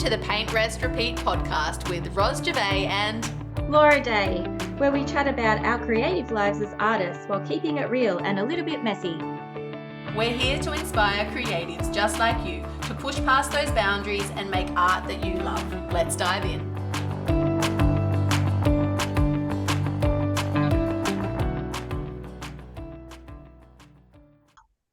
to the Paint, Rest, Repeat podcast with Ros and Laura Day, where we chat about our creative lives as artists while keeping it real and a little bit messy. We're here to inspire creatives just like you to push past those boundaries and make art that you love. Let's dive in.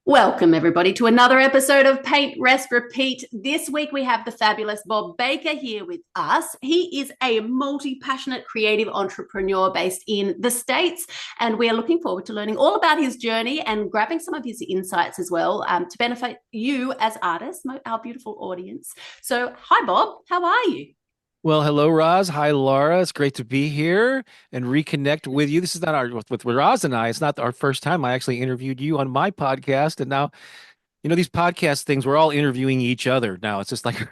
Welcome, everybody, to another episode of Paint, Rest, Repeat. This week, we have the fabulous Bob Baker here with us. He is a multi-passionate creative entrepreneur based in the States, and we are looking forward to learning all about his journey and grabbing some of his insights as well to benefit you as artists, our beautiful audience. So, hi, Bob. How are you? Well, hello, Ros. Hi, Laura. It's great to be here and reconnect with you. This is not our with Ros and I. It's not our first time. I actually interviewed you on my podcast, and now, these podcast things. We're all interviewing each other now. It's just like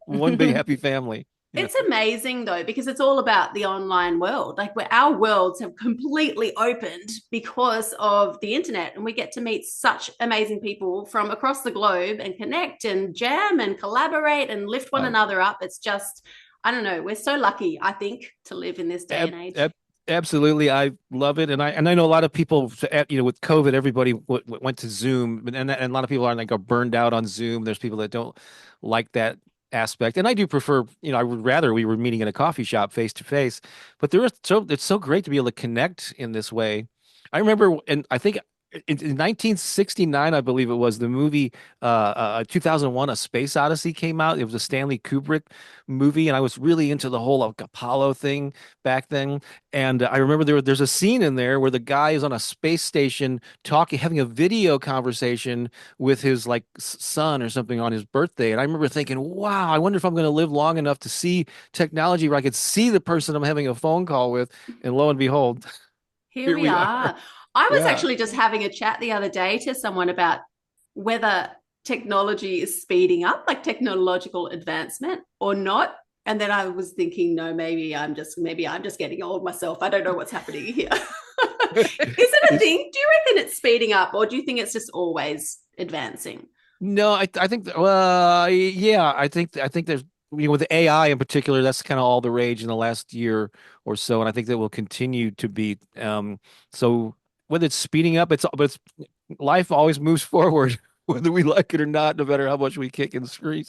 one big happy family. It's amazing, though, because it's all about the online world. Like, where our worlds have completely opened because of the internet, and we get to meet such amazing people from across the globe and connect and jam and collaborate and lift one another up. It's just, I don't know, we're so lucky, I think, to live in this day and age. Absolutely. I love it. And I know a lot of people, with COVID, everybody went to Zoom, and a lot of people are burned out on Zoom. There's people that don't like that aspect, and I do prefer, I would rather we were meeting in a coffee shop face to face, but it's so great to be able to connect in this way. I remember, and I think in 1969, I believe it was, the movie 2001 A Space Odyssey came out. It was a Stanley Kubrick movie, and I was really into the whole Apollo thing back then. And I remember there's a scene in there where the guy is on a space station having a video conversation with his son or something on his birthday. And I remember thinking, wow, I wonder if I'm going to live long enough to see technology where I could see the person I'm having a phone call with. And lo and behold, here we are. I was actually just having a chat the other day to someone about whether technology is speeding up, like technological advancement or not. And then I was thinking, no, maybe I'm just getting old myself. I don't know what's happening here. Is it a thing? Do you reckon it's speeding up, or do you think it's just always advancing? No, I think, I think there's, with AI in particular, that's kind of all the rage in the last year or so. And I think that will continue to be, so whether it's speeding up, but life always moves forward, whether we like it or not, no matter how much we kick and scream,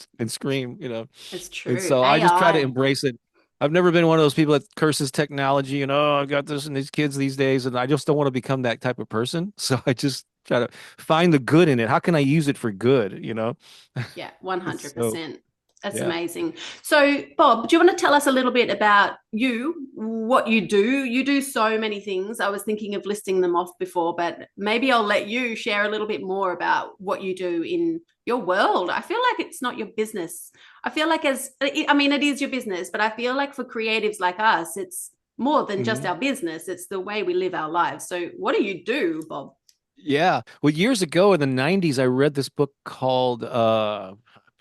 It's true. And so AI. I just try to embrace it. I've never been one of those people that curses technology and, oh, I've got this and these kids these days, and I just don't want to become that type of person. So I just try to find the good in it. How can I use it for good, Yeah, 100%. That's amazing. So, Bob, do you want to tell us a little bit about you, what you do? You do so many things. I was thinking of listing them off before, but maybe I'll let you share a little bit more about what you do in your world. I feel like it's not your business. I feel like it is your business, but I feel like for creatives like us, it's more than just our business. It's the way we live our lives. So what do you do, Bob? Yeah. Well, years ago in the 90s, I read this book called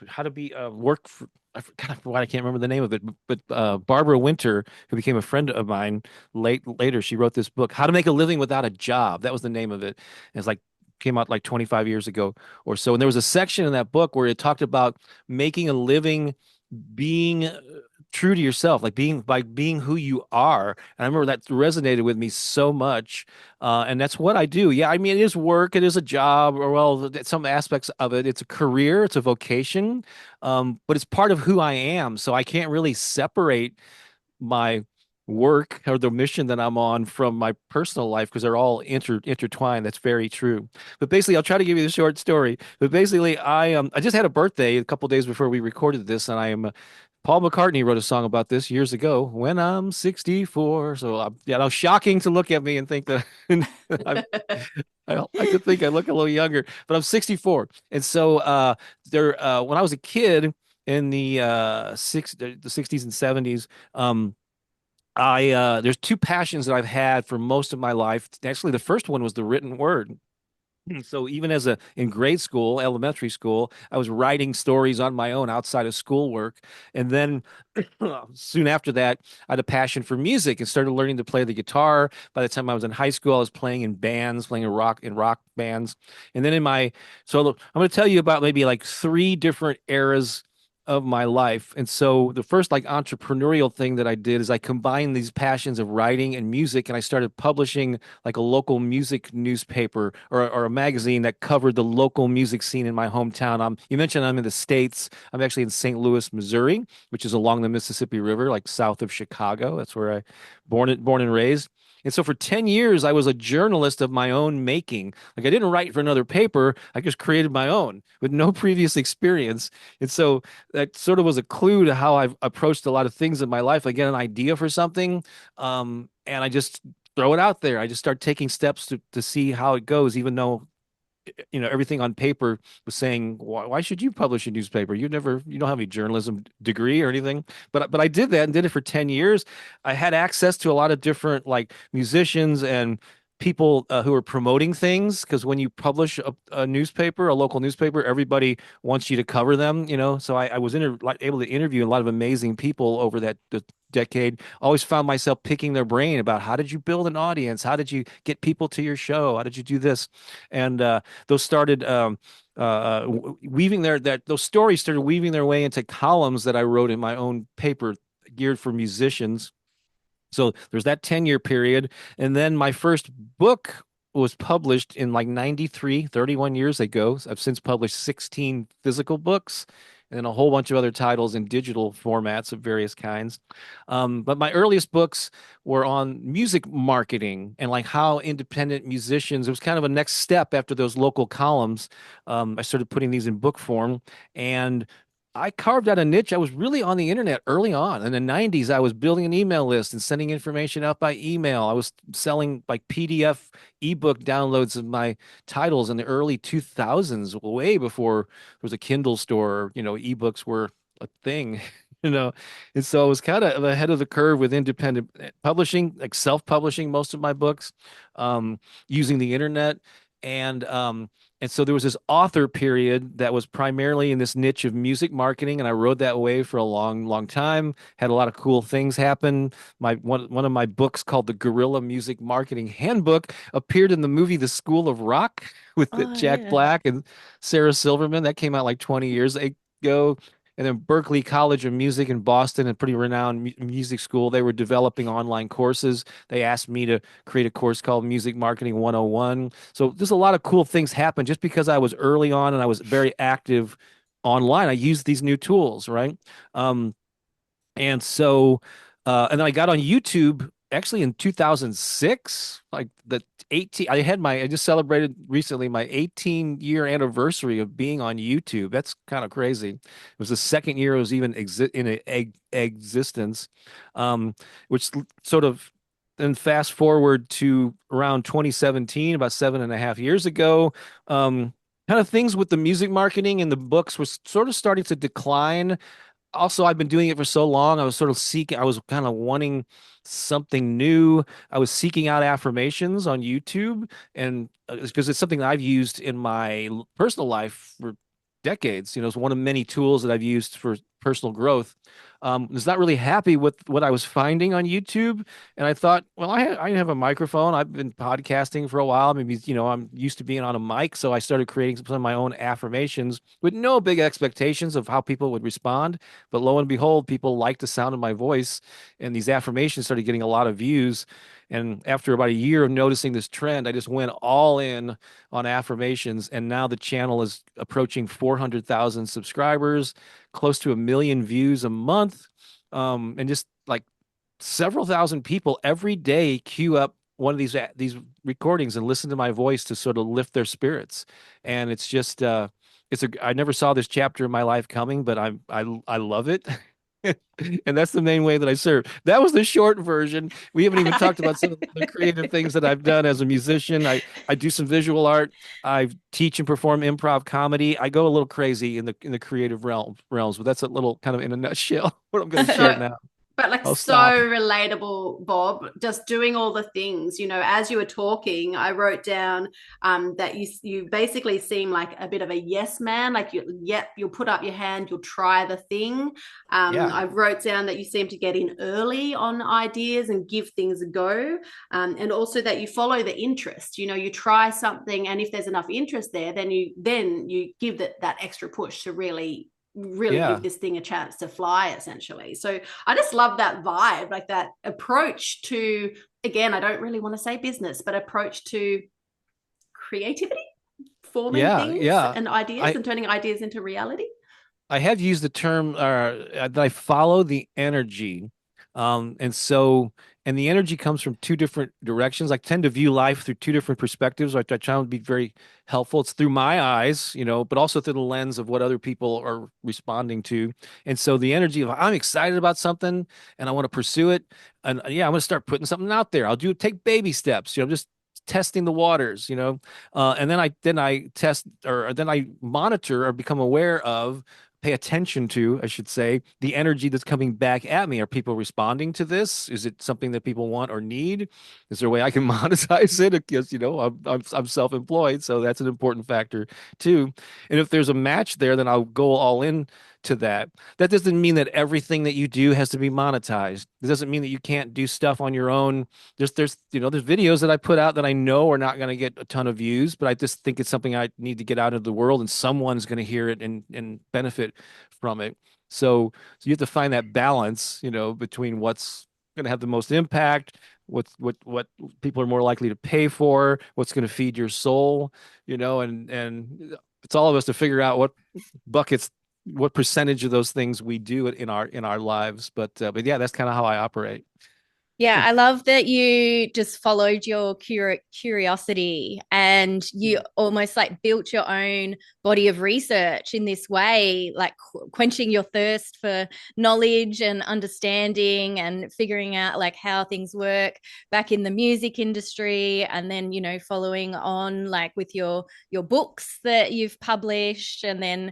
How to Be Work for, I can't remember the name of it, but Barbara Winter, who became a friend of mine later, she wrote this book, How to Make a Living Without a Job. That was the name of it. And it's came out 25 years ago or so. And there was a section in that book where it talked about making a living being true to yourself, by being who you are. And I remember that resonated with me so much. And that's what I do. Yeah, I mean, it is work, it is a job, or some aspects of it. It's a career, it's a vocation, but it's part of who I am. So I can't really separate my work or the mission that I'm on from my personal life, because they're all intertwined. That's very true. But basically, I'll try to give you the short story. But basically, I just had a birthday a couple days before we recorded this, and I am Paul McCartney wrote a song about this years ago, When I'm 64. So it's shocking to look at me and think that I like to think I look a little younger, but I'm 64. And so when I was a kid in the 60s and 70s, there's two passions that I've had for most of my life. Actually, the first one was the written word. So even in grade school, elementary school, I was writing stories on my own outside of schoolwork. And then soon after that, I had a passion for music and started learning to play the guitar. By the time I was in high school, I was playing in bands, playing in rock bands. And then so I'm going to tell you about maybe 3 different eras of my life. And so the first like entrepreneurial thing that I did is I combined these passions of writing and music, and I started publishing like a local music newspaper or a magazine that covered the local music scene in my hometown. You mentioned I'm in the States. I'm actually in St. Louis, Missouri, which is along the Mississippi River, like south of Chicago. That's where I born and raised. And so for 10 years, I was a journalist of my own making. Like I didn't write for another paper. I just created my own with no previous experience. And so that sort of was a clue to how I've approached a lot of things in my life. I get an idea for something, and I just throw it out there. I just start taking steps to see how it goes, even though everything on paper was saying, why should you publish a newspaper? You don't have any journalism degree or anything. But I did that and did it for 10 years. I had access to a lot of different like musicians and people who are promoting things, because when you publish a newspaper, a local newspaper, everybody wants you to cover them, so I was able to interview a lot of amazing people over that decade. Always found myself picking their brain about, how did you build an audience? How did you get people to your show? How did you do this? And those started weaving those stories started weaving their way into columns that I wrote in my own paper geared for musicians. So there's that 10-year period. And then my first book was published in like 93, 31 years ago. I've since published 16 physical books and then a whole bunch of other titles in digital formats of various kinds. But my earliest books were on music marketing and like how independent musicians, it was kind of a next step after those local columns. I started putting these in book form, and I carved out a niche. I was really on the internet early on. In the 90s, I was building an email list and sending information out by email. I was selling like PDF ebook downloads of my titles in the early 2000s, way before there was a Kindle store, ebooks were a thing. And so I was kind of ahead of the curve with independent publishing, like self-publishing most of my books, using the internet. And so there was this author period that was primarily in this niche of music marketing, and I rode that wave for a long, long time. Had a lot of cool things happen. One of my books, called The Guerrilla Music Marketing Handbook, appeared in the movie The School of Rock with Jack Black and Sarah Silverman. That came out like 20 years ago. And then Berklee College of Music in Boston, a pretty renowned music school, they were developing online courses. They asked me to create a course called Music Marketing 101. So there's a lot of cool things happen just because I was early on and I was very active online. I used these new tools, right? And so, and then I got on YouTube actually in 2006, like I just celebrated recently my 18-year anniversary of being on YouTube. That's kind of crazy. It was the second year it was even in existence, which sort of then fast forward to around 2017, about 7.5 years ago. Kind of things with the music marketing and the books was sort of starting to decline. Also, I've been doing it for so long. I was kind of wanting something new. I was seeking out affirmations on YouTube, and because it's something that I've used in my personal life for decades. It's one of many tools that I've used for personal growth. Was not really happy with what I was finding on YouTube, and I thought, well, I have a microphone. I've been podcasting for a while. Maybe I'm used to being on a mic, so I started creating some of my own affirmations with no big expectations of how people would respond. But lo and behold, people liked the sound of my voice, and these affirmations started getting a lot of views. And after about a year of noticing this trend, I just went all in on affirmations. And now the channel is approaching 400,000 subscribers, close to 1 million views a month. And just like several thousand people every day queue up one of these recordings and listen to my voice to sort of lift their spirits. And it's just, I never saw this chapter in my life coming, but I love it. And that's the main way that I serve. That was the short version. We haven't even talked about some of the creative things that I've done as a musician. I do some visual art. I teach and perform improv comedy. I go a little crazy in the creative realms, but that's a little kind of in a nutshell what I'm going to share now. But like I'll so stop. relatable, Bob, just doing all the things, as you were talking, I wrote down that you basically seem like a bit of a yes man, like you'll put up your hand, you'll try the thing. I wrote down that you seem to get in early on ideas and give things a go. And also that you follow the interest, you try something, and if there's enough interest there, then you give that extra push to really really give Yeah. this thing a chance to fly, essentially. So I just love that vibe, like that approach to, again, I don't really want to say business, but approach to creativity, forming Yeah. things Yeah. and ideas I and turning ideas into reality. I have used the term that I follow the energy. And so, and the energy comes from two different directions. I tend to view life through two different perspectives. I try to be very helpful. It's through my eyes, but also through the lens of what other people are responding to. And so the energy of I'm excited about something and I want to pursue it. And yeah, I'm going to start putting something out there. Take baby steps, just testing the waters, and then I test or then I monitor or become aware of pay attention to, I should say, the energy that's coming back at me. Are people responding to this? Is it something that people want or need? Is there a way I can monetize it? Because I'm self-employed, so that's an important factor too. And if there's a match there, then I'll go all in to that. That doesn't mean that everything that you do has to be monetized. It doesn't mean that you can't do stuff on your own. There's videos that I put out that I know are not going to get a ton of views, but I just think it's something I need to get out into the world, and someone's going to hear it and benefit from it. So you have to find that balance, between what's going to have the most impact, what people are more likely to pay for, what's going to feed your soul, and it's all of us to figure out buckets what percentage of those things we do in our lives. But yeah, that's kind of how I operate. Yeah, I love that you just followed your curiosity and you almost like built your own body of research in this way, like quenching your thirst for knowledge and understanding and figuring out like how things work back in the music industry, and then following on like with your books that you've published, and then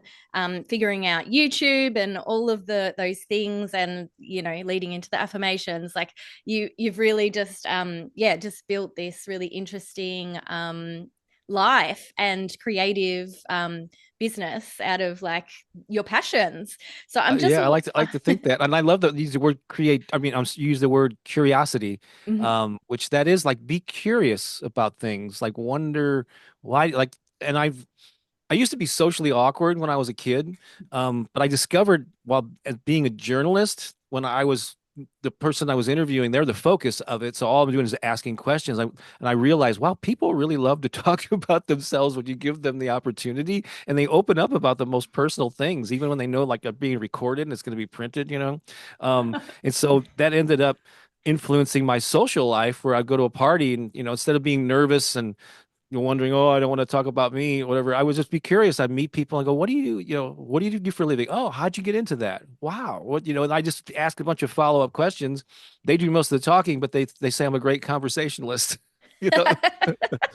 figuring out YouTube and all of those things, and leading into the affirmations. Like you've really just built this really interesting life and creative business out of like your passions. So I'm just Yeah, I like to think that, and I love that you use the word create. I mean, use the word curiosity, Mhm. which that is like be curious about things, like wonder why, like, and I used to be socially awkward when I was a kid, but I discovered while as being a journalist, when I was the person I was interviewing, they're the focus of it. So all I'm doing is asking questions. And I realized, wow, people really love to talk about themselves when you give them the opportunity, and they open up about the most personal things, even when they know like they're being recorded and it's going to be printed. And so that ended up influencing my social life, where I'd go to a party and instead of being nervous and wondering, oh, I don't want to talk about me, whatever. I would just be curious. I'd meet people and go, what do you do for a living? Oh, how'd you get into that? Wow. And I just ask a bunch of follow-up questions. They do most of the talking, but they say I'm a great conversationalist. you know,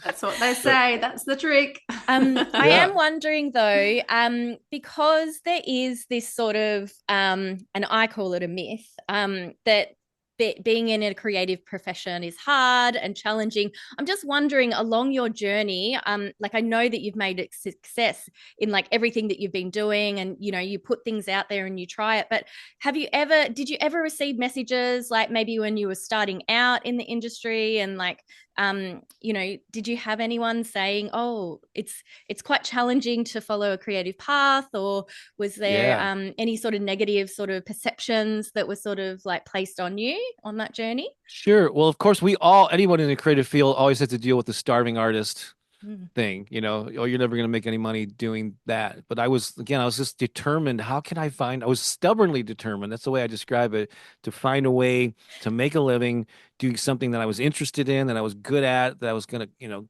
That's what they but say. That's the trick. I yeah, am wondering though, because there is this sort of, and I call it a myth, that being in a creative profession is hard and challenging. I'm just wondering, along your journey, like I know that you've made a success in like everything that you've been doing, and you put things out there and you try it. But did you ever receive messages like maybe when you were starting out in the industry, and like did you have anyone saying, oh, it's quite challenging to follow a creative path, or was there yeah. any sort of negative sort of perceptions that were sort of like placed on you on that journey? Sure. Well, of course, anyone in the creative field always has to deal with the starving artist Mm. thing, oh, you're never going to make any money doing that. But I was just determined. How can I was stubbornly determined. That's the way I describe it, to find a way to make a living doing something that I was interested in, that I was good at, that I was going to,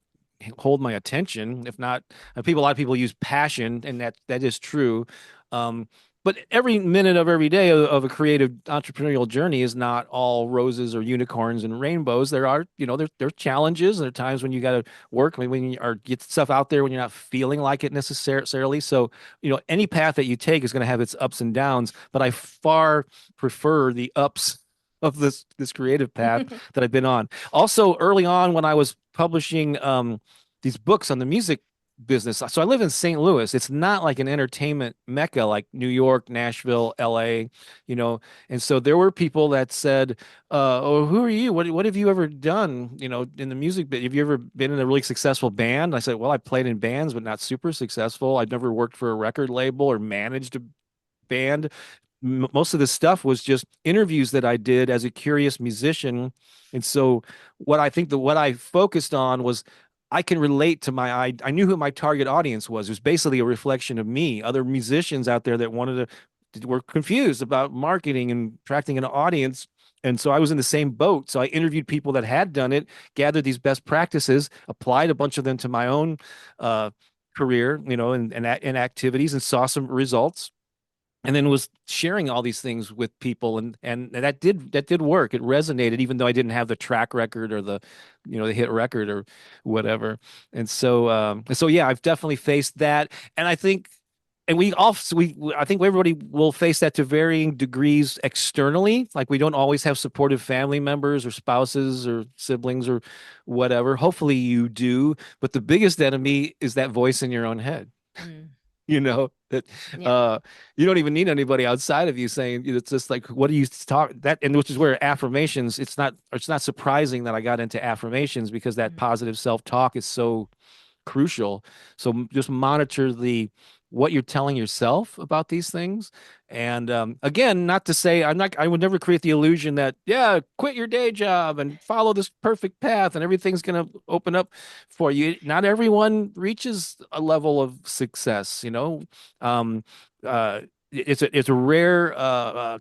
hold my attention. If not, a lot of people use passion, and that is true. Um, but every minute of every day of a creative entrepreneurial journey is not all roses or unicorns and rainbows. There are, there are challenges. There are times when you got to work, when you are get stuff out there when you're not feeling like it necessarily. So, any path that you take is going to have its ups and downs, but I far prefer the ups of this creative path that I've been on. Also, early on when I was publishing these books on the music business. So I live in St. Louis. It's not like an entertainment mecca like New York, Nashville, LA, And so there were people that said, "Oh, who are you? What have you ever done? In the music bit? Have you ever been in a really successful band?" I said, "Well, I played in bands, but not super successful. I've never worked for a record label or managed a band. Most of the stuff was just interviews that I did as a curious musician. And so what I focused on was I can relate to I knew who my target audience was. It was basically a reflection of me, other musicians out there that were confused about marketing and attracting an audience. And so I was in the same boat. So I interviewed people that had done it, gathered these best practices, applied a bunch of them to my own career, and activities, and saw some results, and then was sharing all these things with people, and that did work. It resonated, even though I didn't have the track record or the hit record or whatever. And so yeah, I've definitely faced that. And I think and we also I think everybody will face that to varying degrees externally. Like, we don't always have supportive family members or spouses or siblings or whatever. Hopefully you do, but the biggest enemy is that voice in your own head. Mm. That Yeah. you don't even need anybody outside of you saying. It's just like, what do you talk that, and which is where affirmations, it's not surprising that I got into affirmations, because that Mm. positive self-talk is so crucial. So just monitor what you're telling yourself about these things. And again, not to say I would never create the illusion that, yeah, quit your day job and follow this perfect path and everything's going to open up for you. Not everyone reaches a level of success, um, uh, it's a rare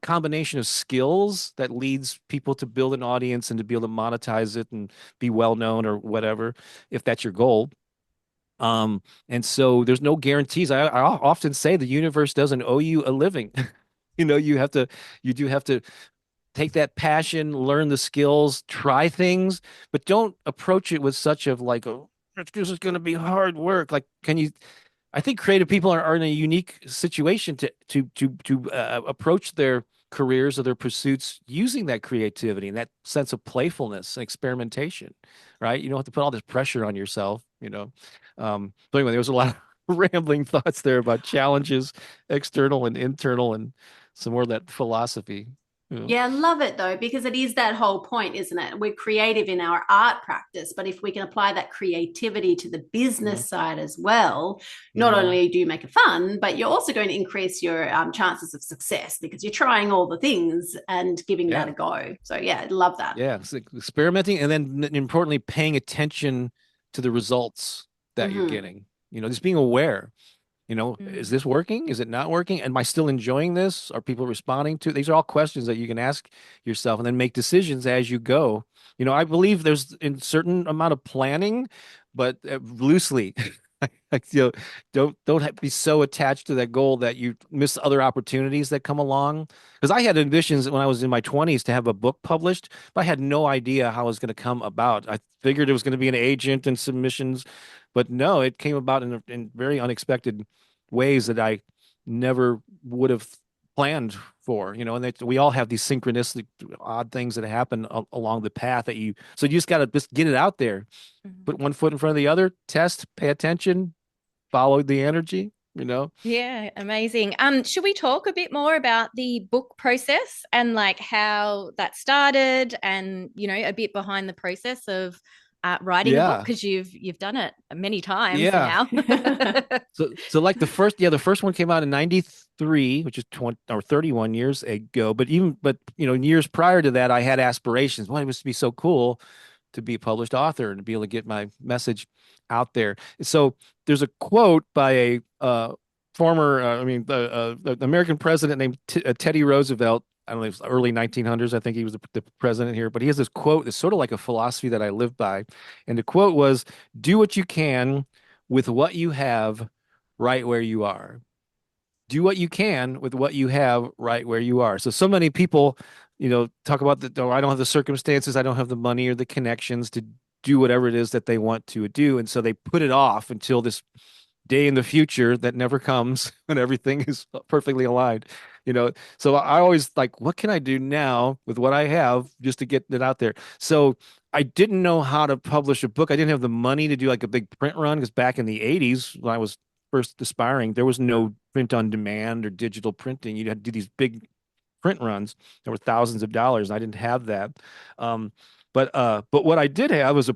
combination of skills that leads people to build an audience and to be able to monetize it and be well known or whatever, if that's your goal. And so there's no guarantees. I often say the universe doesn't owe you a living. You do have to take that passion, learn the skills, try things, but don't approach it with such of like, oh, this is going to be hard work. Like, I think creative people are in a unique situation to approach their careers or their pursuits using that creativity and that sense of playfulness and experimentation, right? You don't have to put all this pressure on yourself, But anyway, there was a lot of rambling thoughts there about challenges, external and internal, and some more of that philosophy. Yeah, I love it though, because it is that whole point, isn't it? We're creative in our art practice, but if we can apply that creativity to the Mhm. business side as well, not Mhm. only do you make it fun, but you're also going to increase your chances of success, because you're trying all the things and giving that Yeah. a go. So, yeah, I love that. Yeah. It's like experimenting, and then importantly, paying attention to the results that you're Hmm. getting. Just being aware. Is Mm. this working? Is it not working? Am I still enjoying this? Are people responding to? These are all questions that you can ask yourself, and then make decisions as you go. I believe there's a certain amount of planning, but loosely. Like, don't be so attached to that goal that you miss other opportunities that come along. Because I had ambitions when I was in my 20s to have a book published, but I had no idea how it was going to come about. I figured it was going to be an agent and submissions, but no, it came about in very unexpected ways that I never would have planned for. And we all have these synchronistic odd things that happen along the path so you just got to just get it out there, Mm. put one foot in front of the other, test, pay attention, follow the energy. Yeah, amazing. Should we talk a bit more about the book process and like how that started, and a bit behind the process of writing a book, Yeah. because you've done it many times Yeah. now. So like the first one came out in 93, which is 20 or 31 years ago. But years prior to that, I had aspirations. Well, it was to be so cool to be a published author and to be able to get my message out there. So there's a quote by a former, the American president named Teddy Roosevelt. I don't know, it was early 1900s. I think he was the president here, but he has this quote that's sort of like a philosophy that I live by. And the quote was, "Do what you can with what you have right where you are." Do what you can with what you have right where you are. So many people, talk about oh, I don't have the circumstances, I don't have the money or the connections to do whatever it is that they want to do. And so they put it off until this day in the future that never comes when everything is perfectly aligned. So I always like, what can I do now with what I have just to get it out there? So I didn't know how to publish a book. I didn't have the money to do like a big print run, because back in the 80s when I was first aspiring, there was no print on demand or digital printing. You had to do these big print runs that were thousands of dollars. And I didn't have that. But what I did have was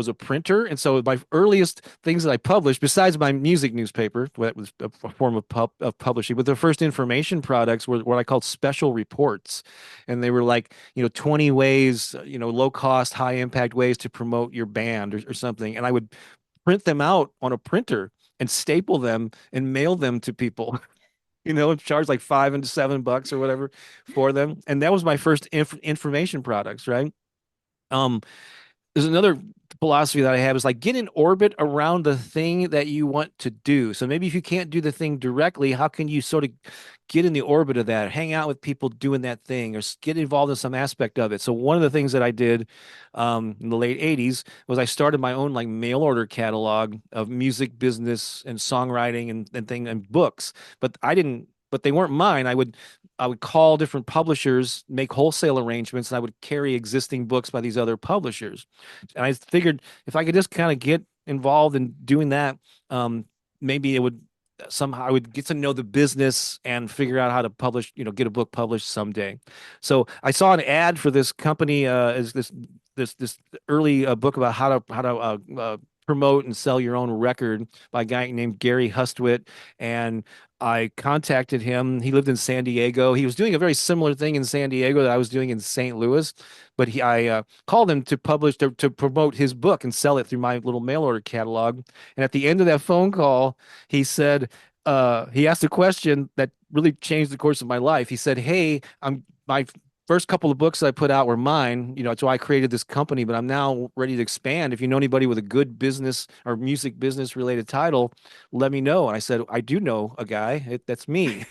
a printer, and so my earliest things that I published, besides my music newspaper, that was a form of publishing, but the first information products were what I called special reports, and they were like 20 ways, low cost, high impact ways to promote your band or something, and I would print them out on a printer and staple them and mail them to people. Charge like $5 and $7 or whatever for them, and that was my first information products, right? Um, there's another philosophy that I have is like get in orbit around the thing that you want to do. So maybe if you can't do the thing directly, how can you sort of get in the orbit of that, hang out with people doing that thing, or get involved in some aspect of it? So one of the things that I did in the late 80s was I started my own like mail order catalog of music business and songwriting and books. But they weren't mine. I would call different publishers, make wholesale arrangements, and I would carry existing books by these other publishers. And I figured if I could just kind of get involved in doing that, maybe it would somehow I would get to know the business and figure out how to publish, get a book published someday. So I saw an ad for this company, as this early book about how to promote and sell your own record by a guy named Gary Hustwit. And I contacted him. He lived in San Diego. He was doing a very similar thing in San Diego that I was doing in St. Louis, but I called him to promote his book and sell it through my little mail order catalog. And at the end of that phone call, he said, he asked a question that really changed the course of my life. He said, "Hey, my first couple of books I put out were mine. It's why I created this company, but I'm now ready to expand. If you know anybody with a good business or music business related title, let me know." And I said, "I do know a guy. That's me."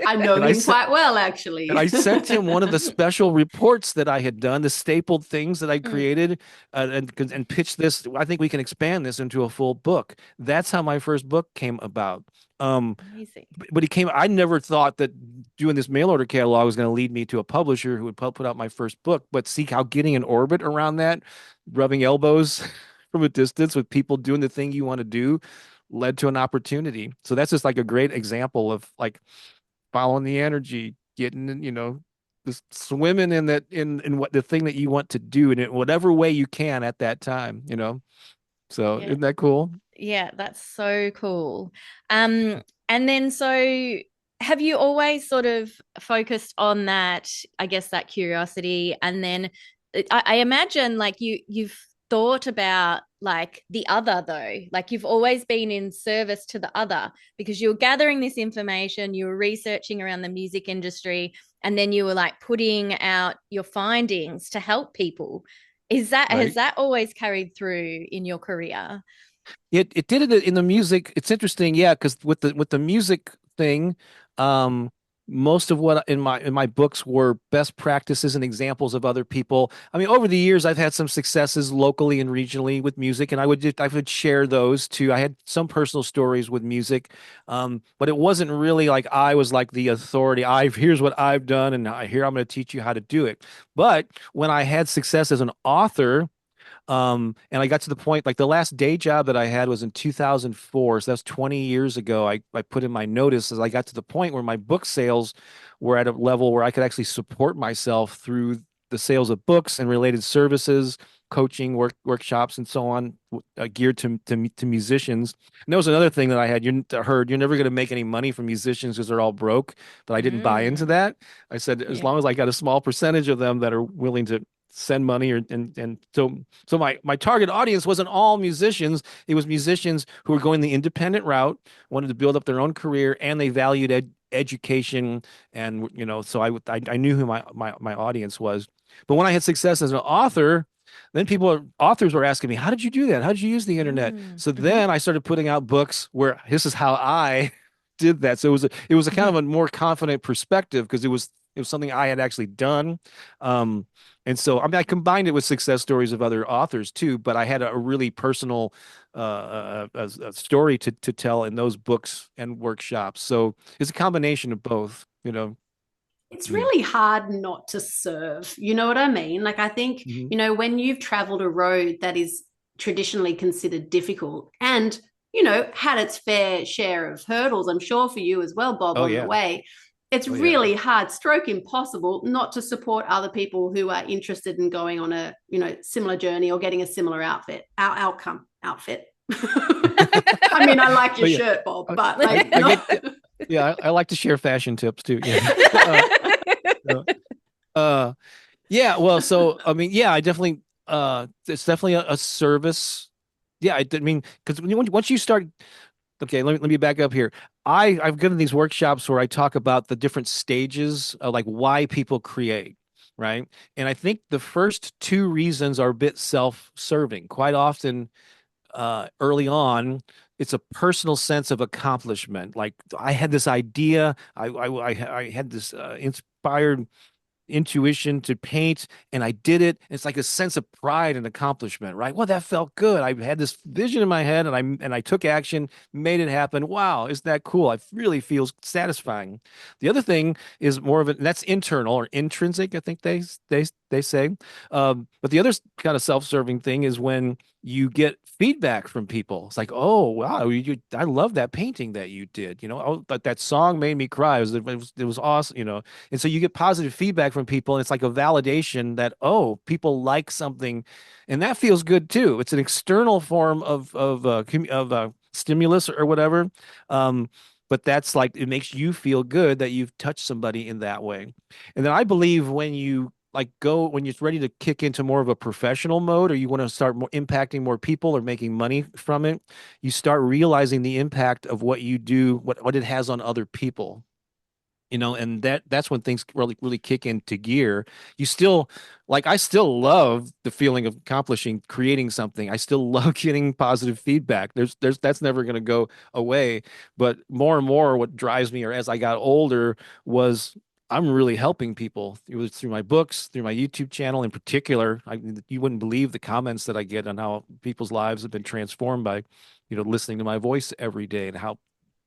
I know him quite well, actually. And I sent him one of the special reports that I had done, the stapled things that I created, and pitched this. I think we can expand this into a full book. That's how my first book came about. Amazing. But I never thought that doing this mail order catalog was going to lead me to a publisher who would put out my first book. But see how getting an orbit around that, rubbing elbows from a distance with people doing the thing you want to do, led to an opportunity. So that's just like a great example of like following the energy, getting, just swimming in in what the thing that you want to do in whatever way you can at that time, So Yeah. isn't that cool? Yeah, that's so cool. And then so have you always sort of focused on that, I guess, that curiosity? And then I imagine like you've thought about like the other though, like you've always been in service to the other because you're gathering this information, you were researching around the music industry, and then you were like putting out your findings to help people. Has that always carried through in your career? It did it in the music. It's interesting, yeah, because with the music thing, most of what in my books were best practices and examples of other people. I mean, over the years, I've had some successes locally and regionally with music, and I would share those too. I had some personal stories with music, but it wasn't really like I was like the authority. Here's what I've done, and here I'm going to teach you how to do it. But when I had success as an author, and I got to the point, like the last day job that I had was in 2004. So that's 20 years ago. I put in my notice as I got to the point where my book sales were at a level where I could actually support myself through the sales of books and related services, coaching, workshops, and so on, geared to musicians. And that was another thing that I had heard, you're never going to make any money from musicians because they're all broke. But I didn't buy into that. I said, as long as I got a small percentage of them that are willing to send money so my target audience wasn't all musicians. It was musicians who were going the independent route, wanted to build up their own career, and they valued education. And so I knew who my audience was. But when I had success as an author, then authors were asking me, how did you do that? How did you use the internet? So then I started putting out books where this is how I did that. So it was a kind of a more confident perspective because it was something I had actually done. And so, I mean, I combined it with success stories of other authors too, but I had a really personal a story to tell in those books and workshops. So it's a combination of both, It's really hard not to serve. You know what I mean? Like, I think, when you've traveled a road that is traditionally considered difficult and, had its fair share of hurdles, I'm sure for you as well, Bob, on the way, it's really hard, stroke impossible, not to support other people who are interested in going on a, you know, similar journey or getting a similar outfit. I mean, I like your shirt, Bob, but like, I like to share fashion tips too. Yeah. Yeah. Well, so I mean, yeah, I definitely. It's definitely a service. Yeah, I mean, because once you start, okay, let me back up here. I've given these workshops where I talk about the different stages of like why people create, right? And I think the first two reasons are a bit self-serving. Quite often, early on, it's a personal sense of accomplishment. Like I had this idea, I had this inspired intuition to paint and I did it. It's like a sense of pride and accomplishment, right? Well, that felt good. I had this vision in my head and I took action, made it happen. Wow, isn't that cool? I really feels satisfying. The other thing is more of it, that's internal or intrinsic, I think they say. But the other kind of self-serving thing is when you get feedback from people. It's like, oh wow, I love that painting that you did. You know, oh, but that song made me cry. It was awesome. You know, and so you get positive feedback from people, and it's like a validation that, oh, people like something, and that feels good too. It's an external form of stimulus or whatever. But that's like it makes you feel good that you've touched somebody in that way. And then I believe when you when you're ready to kick into more of a professional mode or you want to start more impacting more people or making money from it, you start realizing the impact of what you do, what it has on other people. You know, and that's when things really kick into gear. You still like I still love the feeling of accomplishing, creating something. I still love getting positive feedback. There's that's never going to go away. But more and more, what drives me, or as I got older, was I'm really helping people. It was through my books, through my YouTube channel in particular. You wouldn't believe the comments that I get on how people's lives have been transformed by, you know, listening to my voice every day and how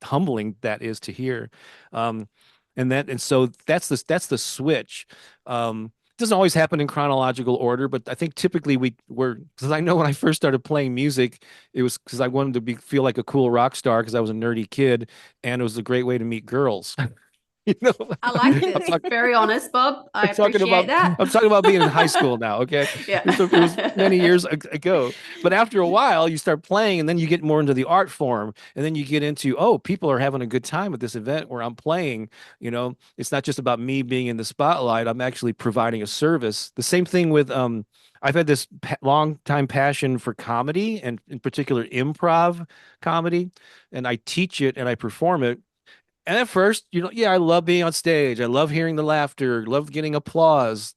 humbling that is to hear. Um, and so that's the switch. It doesn't always happen in chronological order, but I think typically because I know when I first started playing music, it was because I wanted to feel like a cool rock star because I was a nerdy kid, and it was a great way to meet girls. You know, I like this. Very honest, Bob. I appreciate that. I'm talking about being in high school now. Okay. Yeah. It was many years ago, but after a while you start playing and then you get more into the art form and then you get into, oh, people are having a good time at this event where I'm playing. You know, it's not just about me being in the spotlight. I'm actually providing a service. The same thing with, I've had this long time passion for comedy and in particular improv comedy, and I teach it and I perform it. And at first, you know, yeah, I love being on stage. I love hearing the laughter, love getting applause.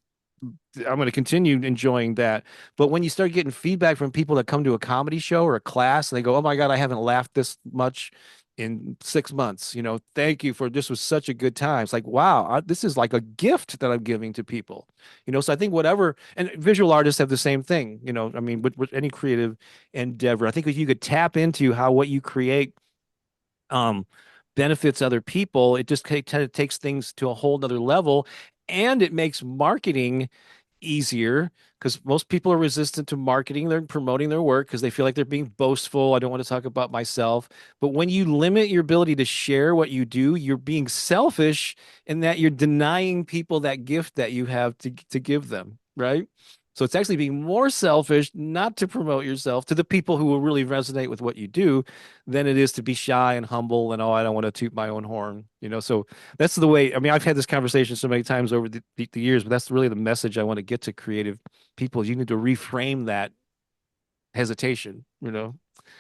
I'm going to continue enjoying that. But when you start getting feedback from people that come to a comedy show or a class and they go, oh my God, I haven't laughed this much in 6 months. You know, thank you for this was such a good time. It's like, wow, this is like a gift that I'm giving to people. You know, so I think whatever, and visual artists have the same thing, you know, I mean, with any creative endeavor, I think if you could tap into how what you create, um, benefits other people, it just kind of takes things to a whole nother level. And it makes marketing easier because most people are resistant to marketing. They're promoting their work because they feel like they're being boastful. I don't want to talk about myself. But when you limit your ability to share what you do, you're being selfish in that you're denying people that gift that you have to give them, right? So it's actually being more selfish not to promote yourself to the people who will really resonate with what you do than it is to be shy and humble and, oh, I don't want to toot my own horn, you know? So that's the way, I mean, I've had this conversation so many times over the years, but that's really the message I want to get to creative people. You need to reframe that hesitation, you know?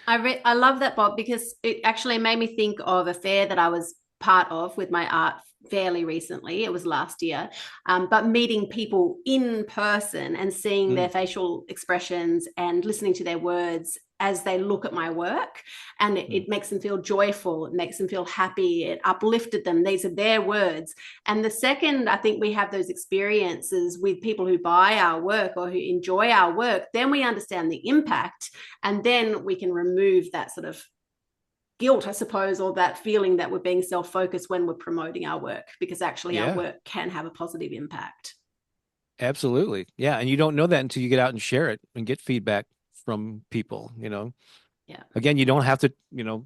I love that, Bob, because it actually made me think of a fair that I was part of with my art fairly recently. It was last year. But meeting people in person and seeing their facial expressions and listening to their words as they look at my work, and it makes them feel joyful, it makes them feel happy, it uplifted them. These are their words. And the second I think we have those experiences with people who buy our work or who enjoy our work, then we understand the impact, and then we can remove that sort of guilt, I suppose, or that feeling that we're being self-focused when we're promoting our work, because actually our work can have a positive impact. Absolutely. Yeah. And you don't know that until you get out and share it and get feedback from people, you know? Yeah. Again, you don't have to, you know,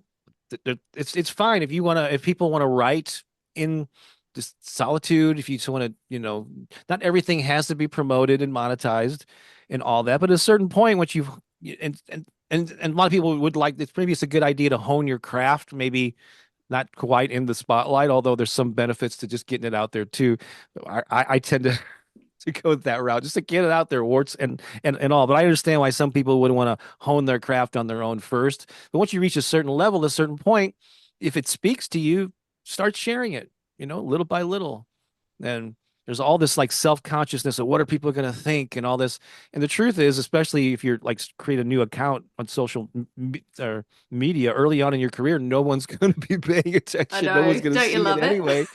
it's fine if you want to, if people want to write in just solitude. If you just want to, not everything has to be promoted and monetized and all that, but at a certain point, once you've and a lot of people would like it's maybe it's a good idea to hone your craft, maybe not quite in the spotlight, although there's some benefits to just getting it out there too. I tend to to go that route just to get it out there, warts and all. But I understand why some people would want to hone their craft on their own first. But once you reach a certain level, a certain point, if it speaks to you, start sharing it, little by little. And there's all this like self-consciousness of what are people going to think and all this. And the truth is, especially if you're like create a new account on social or media early on in your career, no one's going to be paying attention. No one's going to see it anyway.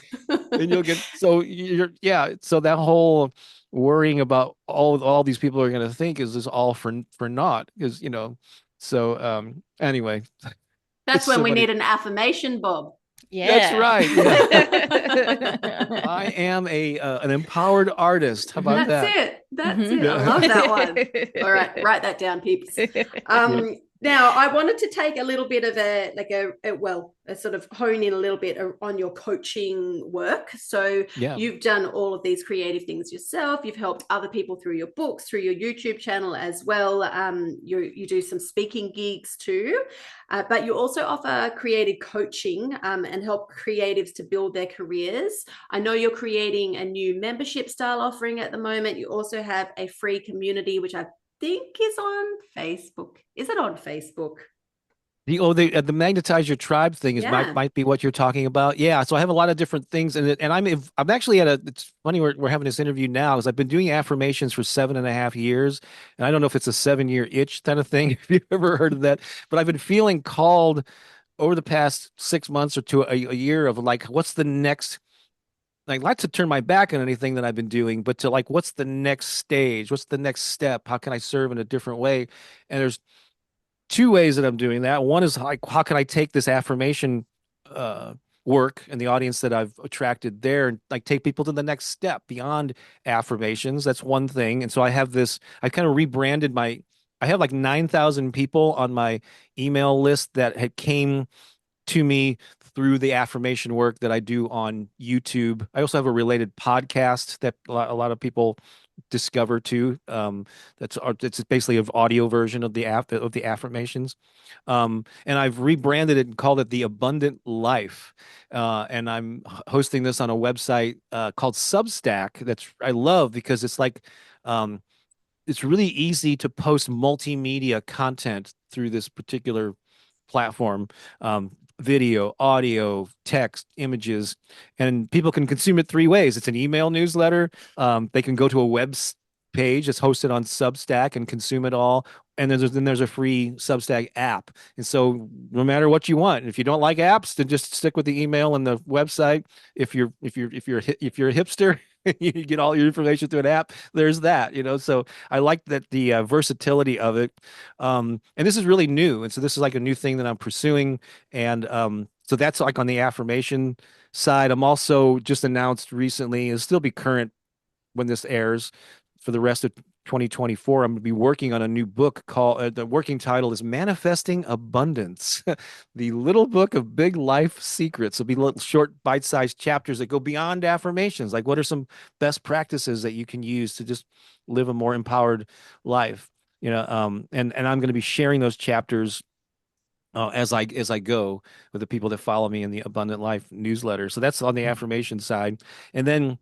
And you'll get so that whole worrying about all these people are going to think is all for naught, because anyway, that's when we need an affirmation, Bob. Yeah, that's right. Yeah. I am an empowered artist. How about that? That's it. I love that one. All right, write that down, peeps. Now, I wanted to take a little bit of a sort of hone in a little bit on your coaching work. So you've done all of these creative things yourself. You've helped other people through your books, through your YouTube channel as well. You do some speaking gigs too, but you also offer creative coaching and help creatives to build their careers. I know you're creating a new membership style offering at the moment. You also have a free community, which I think is on Facebook. Is it on Facebook? The magnetize your tribe thing might be what you're talking about. Yeah. So I have a lot of different things in it, and I'm actually it's funny we're having this interview now because I've been doing affirmations for 7.5 years, and I don't know if it's a 7-year itch kind of thing. If you've ever heard of that, but I've been feeling called over the past 6 months or to a year of like, what's the next. Like, not to turn my back on anything that I've been doing, but to like, what's the next stage? What's the next step? How can I serve in a different way? And there's 2 ways that I'm doing that. One is like, how can I take this affirmation work and the audience that I've attracted there and like take people to the next step beyond affirmations? That's one thing. And so I kind of rebranded I have like 9,000 people on my email list that had came to me through the affirmation work that I do on YouTube. I also have a related podcast that a lot of people discover too. It's basically an audio version of the affirmations. And I've rebranded it and called it The Abundant Life. And I'm hosting this on a website called Substack. I love because it's like it's really easy to post multimedia content through this particular platform. Video, audio, text, images, and people can consume it 3 ways. It's an email newsletter. They can go to a web page that's hosted on Substack and consume it all. And then there's a free Substack app. And so no matter what you want, if you don't like apps, then just stick with the email and the website. If you're a hipster, you get all your information through an app. There's that, So I like that the versatility of it. And this is really new, and so this is like a new thing that I'm pursuing. And so that's like on the affirmation side. I'm also just announced recently, and still be current when this airs for the rest of 2024. I'm going to be working on a new book called the working title is Manifesting Abundance, the little book of big life secrets. It'll be little short bite-sized chapters that go beyond affirmations. Like, what are some best practices that you can use to just live a more empowered life? And I'm going to be sharing those chapters as I go with the people that follow me in the Abundant Life newsletter. So that's on the affirmation side. And then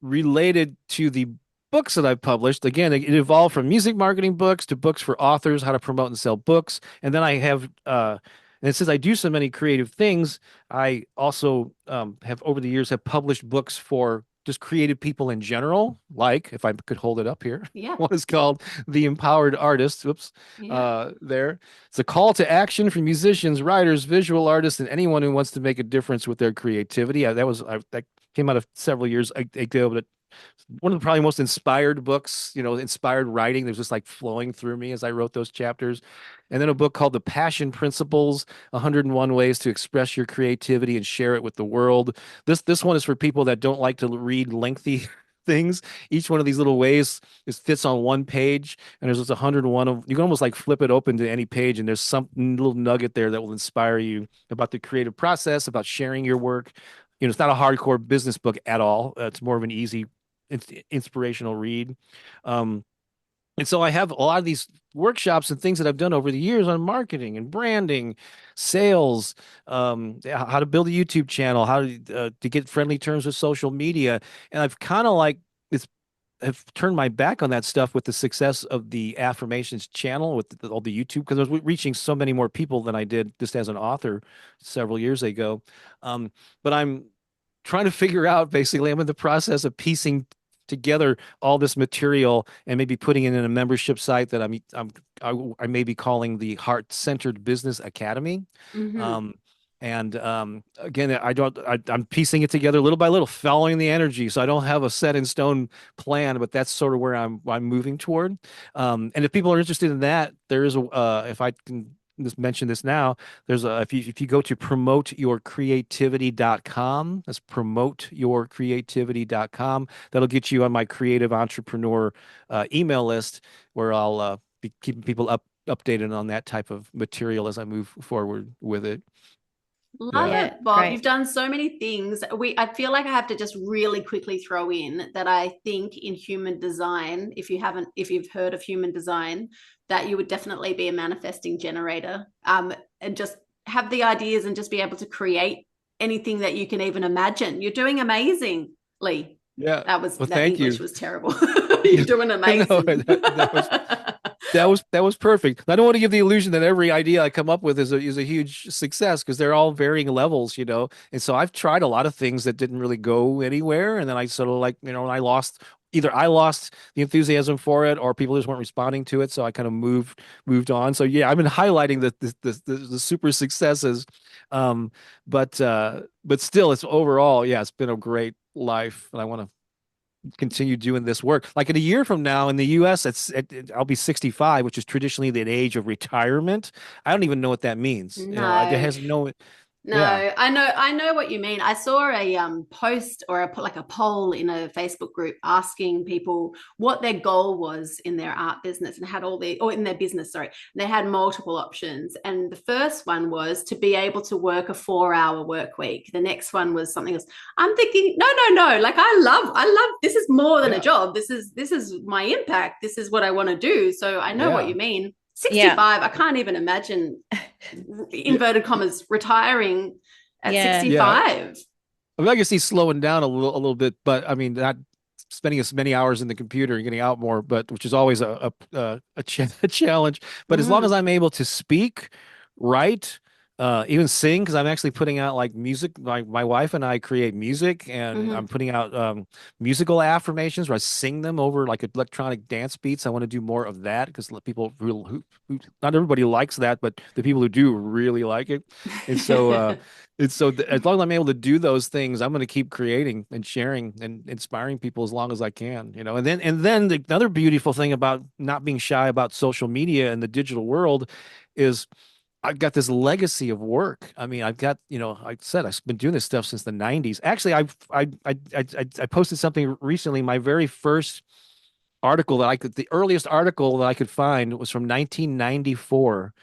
related to the books that I've published, again, it evolved from music marketing books to books for authors, how to promote and sell books. And then I have, and since I do so many creative things, I also have over the years have published books for just creative people in general, like, if I could hold it up here. Yeah. One is called The Empowered Artist. Whoops. Yeah. There. It's a call to action for musicians, writers, visual artists, and anyone who wants to make a difference with their creativity. That came out of several years ago, but one of the probably most inspired books, inspired writing. There's just like flowing through me as I wrote those chapters. And then a book called The Passion Principles, 101 Ways to Express Your Creativity and Share It with the World. This one is for people that don't like to read lengthy things. Each one of these little ways fits on one page, and there's just 101 of, you can almost like flip it open to any page, and there's some little nugget there that will inspire you about the creative process, about sharing your work, it's not a hardcore business book at all. It's more of an easy, inspirational read. And so I have a lot of these workshops and things that I've done over the years on marketing and branding, sales, how to build a YouTube channel, how to get friendly terms with social media. And I've kind of like it's have turned my back on that stuff with the success of the affirmations channel with all the YouTube, because I was reaching so many more people than I did just as an author several years ago. But I'm trying to figure out, basically, I'm in the process of piecing together all this material and maybe putting it in a membership site that I may be calling the Heart Centered Business Academy. Mm-hmm. Again, I'm piecing it together little by little, following the energy. So I don't have a set in stone plan, but that's sort of where I'm moving toward. And if people are interested in that, there is if I can just mention this now, there's if you go to promoteyourcreativity.com, that's promoteyourcreativity.com, that'll get you on my creative entrepreneur email list, where I'll be keeping people updated on that type of material as I move forward with it. Love it, Bob. Great. You've done so many things. I feel like I have to just really quickly throw in that I think in human design, if you've heard of human design, that you would definitely be a manifesting generator, and just have the ideas and just be able to create anything that you can even imagine. You're doing amazingly. Yeah. That English was terrible. You're doing amazing. No, that was perfect. I don't want to give the illusion that every idea I come up with is a huge success, because they're all varying levels, And so I've tried a lot of things that didn't really go anywhere, and then I sort of I lost the enthusiasm for it, or people just weren't responding to it. So I kind of moved on. So yeah, I've been highlighting the super successes, but still, it's overall, yeah, it's been a great life, and I want to continue doing this work. Like in a year from now in the US, I'll be 65, which is traditionally the age of retirement. I don't even know what that means. No. It has no. No, yeah. I know what you mean. I saw a post or a poll in a Facebook group asking people what their goal was in their art business, and had in their business, sorry. And they had multiple options. And the first one was to be able to work a 4-hour work week. The next one was something else. I'm thinking, no. Like I love this is more than a job. This is my impact. This is what I want to do. So I know what you mean. 65, I can't even imagine, inverted commas, retiring at 65. I mean, I can see slowing down a little bit, but I mean, not spending as many hours in the computer and getting out more, but which is always a challenge. But as long as I'm able to speak, write, even sing, because I'm actually putting out like music. My wife and I create music, and I'm putting out musical affirmations where I sing them over like electronic dance beats. I want to do more of that, because people who not everybody likes that, but the people who do really like it. And so as long as I'm able to do those things, I'm going to keep creating and sharing and inspiring people as long as I can, And then the other beautiful thing about not being shy about social media and the digital world is I've got this legacy of work. I mean, I've got, like I said, I've been doing this stuff since the 90s. Actually, I posted something recently. My very first article the earliest article that I could find was from 1994.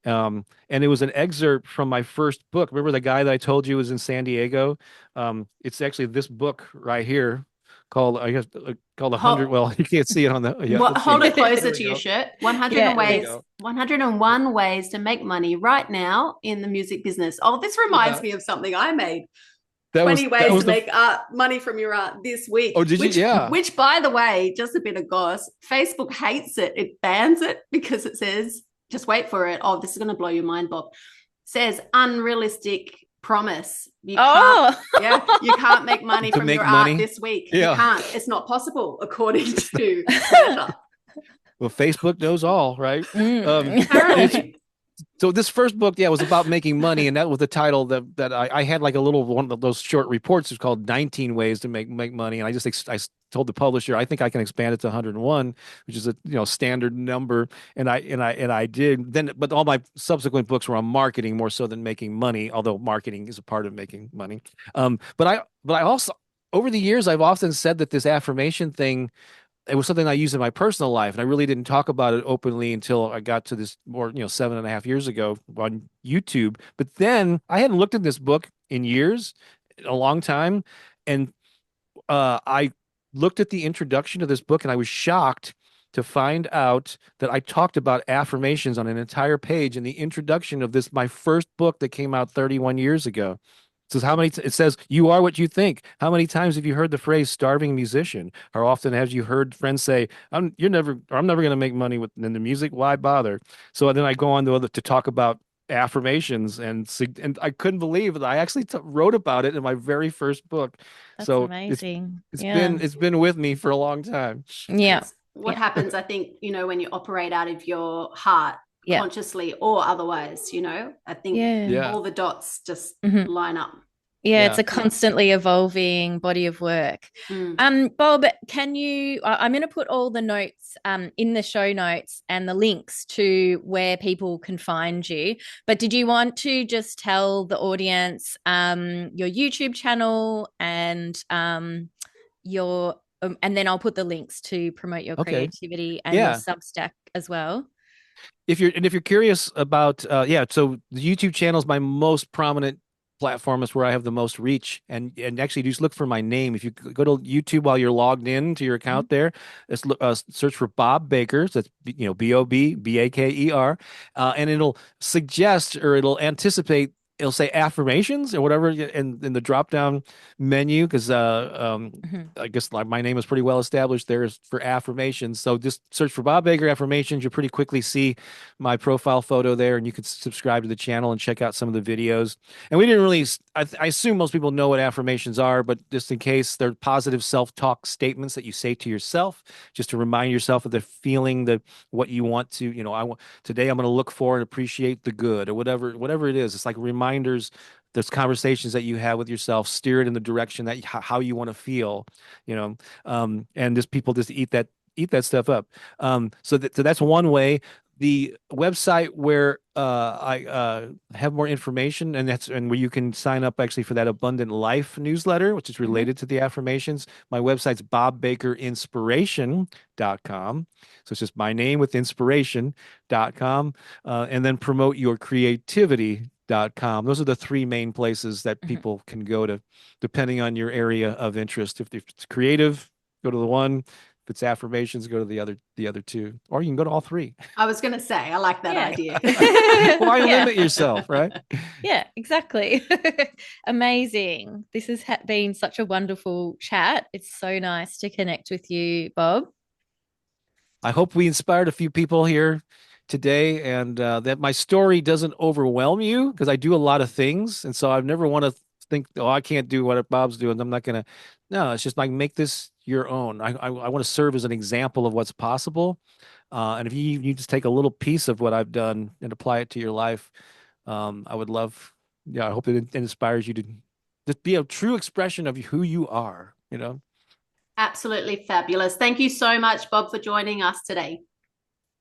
And it was an excerpt from my first book. Remember the guy that I told you was in San Diego? It's actually this book right here, called 100. Well, you can't see it on the. Yeah, hold it closer to your shirt. 101 ways to make money right now in the music business. Oh, this reminds me of something I made. 20 ways to make money from your art this week. Oh, did you? Yeah. Which, by the way, just a bit of goss, Facebook hates it. It bans it because it says, just wait for it. Oh, this is going to blow your mind, Bob. It says unrealistic promise. You can't make money from your art this week. You can't. It's not possible, according to Meta. Well, Facebook knows all, right? So this first book, was about making money, and that was the title that I had, like a little one of those short reports. It's called 19 Ways to Make Money, and I told the publisher I think I can expand it to 101, which is a standard number, and I did. Then, but all my subsequent books were on marketing more so than making money, although marketing is a part of making money. But I also, over the years, I've often said that this affirmation thing, it was something I used in my personal life, and I really didn't talk about it openly until I got to this more, 7.5 years ago on YouTube. But then I hadn't looked at this book in years, a long time. And I looked at the introduction to this book and I was shocked to find out that I talked about affirmations on an entire page in the introduction of this, my first book that came out 31 years ago. It says, it says, you are what you think. How many times have you heard the phrase starving musician? How often have you heard friends say, I'm never going to make money with in the music. Why bother? So then I go on to talk about affirmations and I couldn't believe that I actually wrote about it in my very first book. That's So amazing. it's been with me for a long time. Yeah. It's what happens, I think, when you operate out of your heart, consciously or otherwise, I think all the dots just line up. Yeah, it's a constantly evolving body of work. Bob, I'm going to put all the notes in the show notes and the links to where people can find you. But did you want to just tell the audience your YouTube channel and and then I'll put the links to promote your creativity and your Substack as well. If you're curious about so the YouTube channel is my most prominent platform, is where I have the most reach, and actually just look for my name. If you go to YouTube while you're logged in to your account there, search for Bob Baker. So that's BOBBAKER, and it'll suggest, or it'll anticipate, it'll say affirmations or whatever in the drop down menu, because I guess like my name is pretty well established there is for affirmations. So just search for Bob Baker affirmations. You'll pretty quickly see my profile photo there, and you can subscribe to the channel and check out some of the videos. And we didn't really, I assume most people know what affirmations are, but just in case, they're positive self-talk statements that you say to yourself, just to remind yourself of the feeling, that what you want to, today I'm going to look for and appreciate the good, or whatever it is. It's like reminders. There's conversations that you have with yourself, steer it in the direction that how you want to feel, and just people just eat that stuff up. So that's one way. The website where I have more information, and where you can sign up actually for that Abundant Life newsletter, which is related to the affirmations. My website's bobbakerinspiration.com. So it's just my name with inspiration.com, and then promoteyourcreativity.com. Those are the three main places that people can go to, depending on your area of interest. If it's creative, go to the one. If it's affirmations, go to the other two, or you can go to all three. I was going to say, I like that idea. Why limit yourself, right? Yeah, exactly. Amazing. This has been such a wonderful chat. It's so nice to connect with you, Bob. I hope we inspired a few people here today, and that my story doesn't overwhelm you, because I do a lot of things. And so I never want to think, oh, I can't do what Bob's doing, I'm not going to. No, it's just like, make this your own. I want to serve as an example of what's possible. And if you just take a little piece of what I've done and apply it to your life, I would love, I hope it inspires you to just be a true expression of who you are, Absolutely fabulous. Thank you so much, Bob, for joining us today.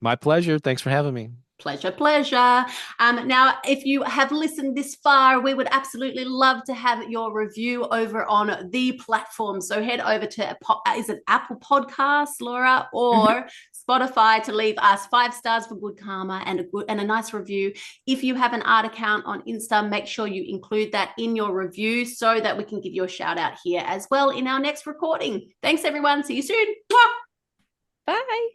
My pleasure. Thanks for having me. Pleasure. Now, if you have listened this far, we would absolutely love to have your review over on the platform. So head over to, is it Apple Podcasts, Laura, or Spotify, to leave us 5 stars for good karma and a nice review. If you have an art account on Insta, make sure you include that in your review so that we can give you a shout out here as well in our next recording. Thanks, everyone. See you soon. Bye.